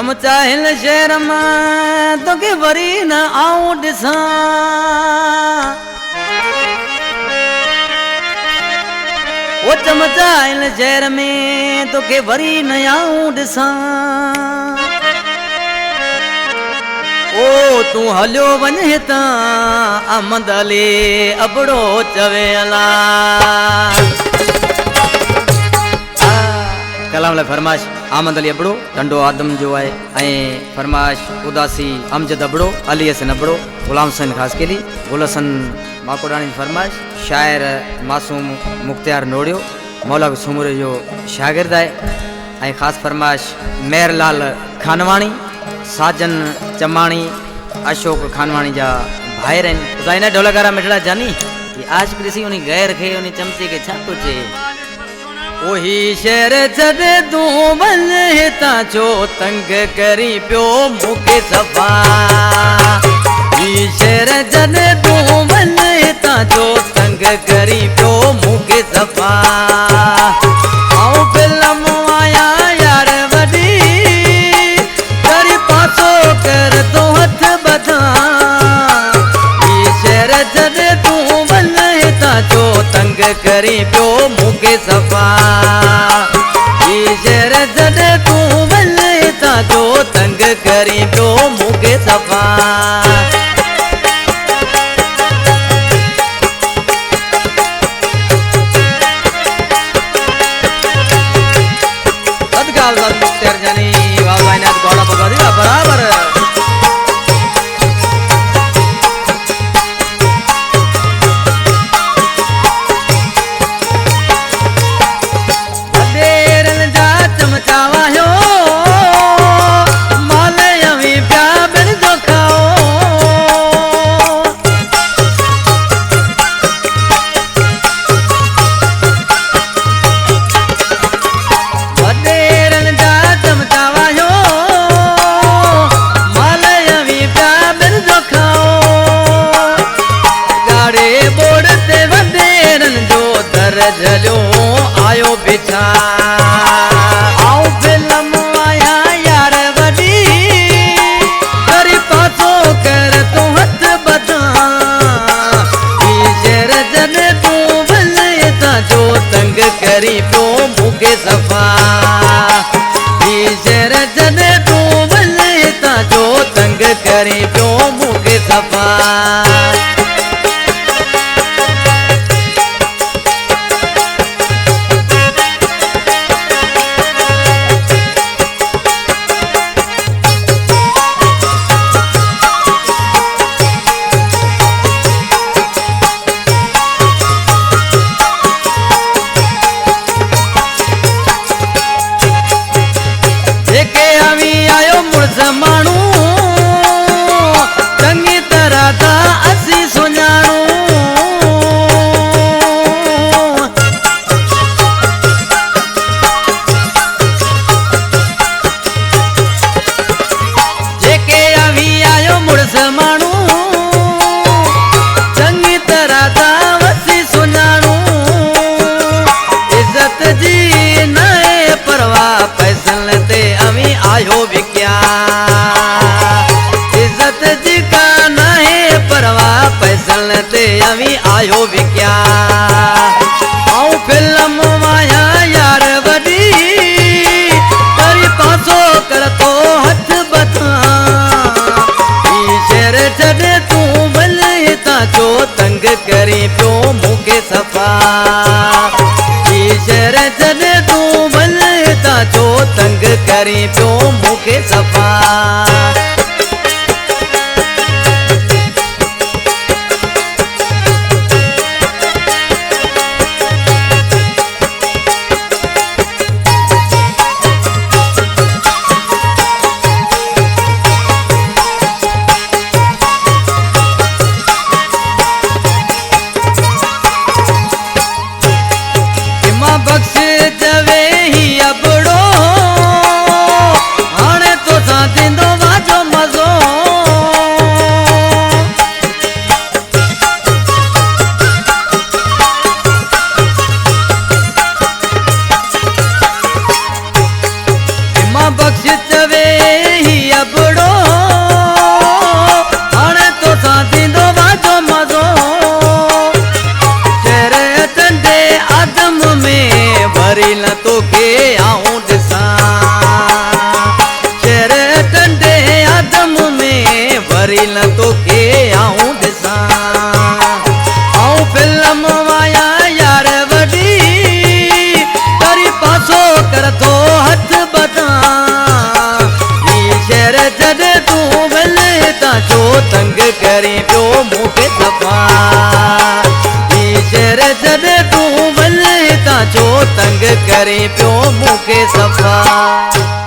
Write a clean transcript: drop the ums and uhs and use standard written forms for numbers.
चमचा हिल शहर में तो के वरी न आऊं ॾिसां वो चमचा हिल शहर में तो के वरी न आऊं ॾिसां ओ तू हलियो वञे त अहमद अली अबड़ो चवे अला कलाम ला फरमाइश अहमद अली अबड़ो डंडो आदम जो है फरमाइश उदासी अमजद अबड़ो अली हसन अबड़ो गुलाम हसन खास के लिए गुलसन माकोडानी फरमाइश शायर मासूम मुख्तियार नोड़ियो मौला सुमरे जो शागिर्द है खास फरमाइश मेहरलाल खानवाणी साजन चमाणी अशोक खानवाणी जा भाइर आहिनि ढोलकारा मिठड़ा जानी कि आज कृषि उन्हीं गैर खे उन्हीं चमचे के छा तो चे ओही शहर छॾे तूं वञे हितां छो तंग करी पियो मूंखे सफ़ा ही शहर छॾे तूं वञे हितां छो तंग करी पियो मूंखे सफ़ा आऊं फिल्म आया यार वॾी करी पासो कर तो हथ बधां ही शहर छॾे तूं वञे हितां छो तंग करी पियो मूंखे सफ़ा शहर छॾे तूं वञे हितां छो तंग करी पियो मूंखे सफ़ा बराबर झलो आयो बिछा आऊं फिल्म आया यार वॾी करी पासो कर तूं हथ बधां ही शहर छॾे तूं वञे हितां छो तंग करी पियो मूंखे सफ़ा ही शहर छॾे तूं वञे हितां छो तंग करी पियो मूंखे सफ़ा माण्हू चङी तरह था असीं सुञाणू जेके अवी आयो मुड़स माण्हू चङी तरह था असीं सुञाणू इज़त जी नए परवाह पैसनि ते अवी आयो विकिया इज़त जी का नाहे परवाह पैसनि ते अवी आयो विकिया आऊं फिल्म आया यार वॾी करी पासो कर तो हथ बधां ही शहर छॾे तूं वञे हितां छो तंग करी पियो मूंखे सफ़ा ही शहर छॾे तूं वञे हितां छो तंग करी पियो मूंखे सफ़ा बख्श जवे ही अबड़ो हाणे तो सा दिंदो वाजो तंग करे पियो मूंखे सफ़ा ईशर जॾहिं तूं भले हितां छो तंग करे पियो मूंखे सफ़ा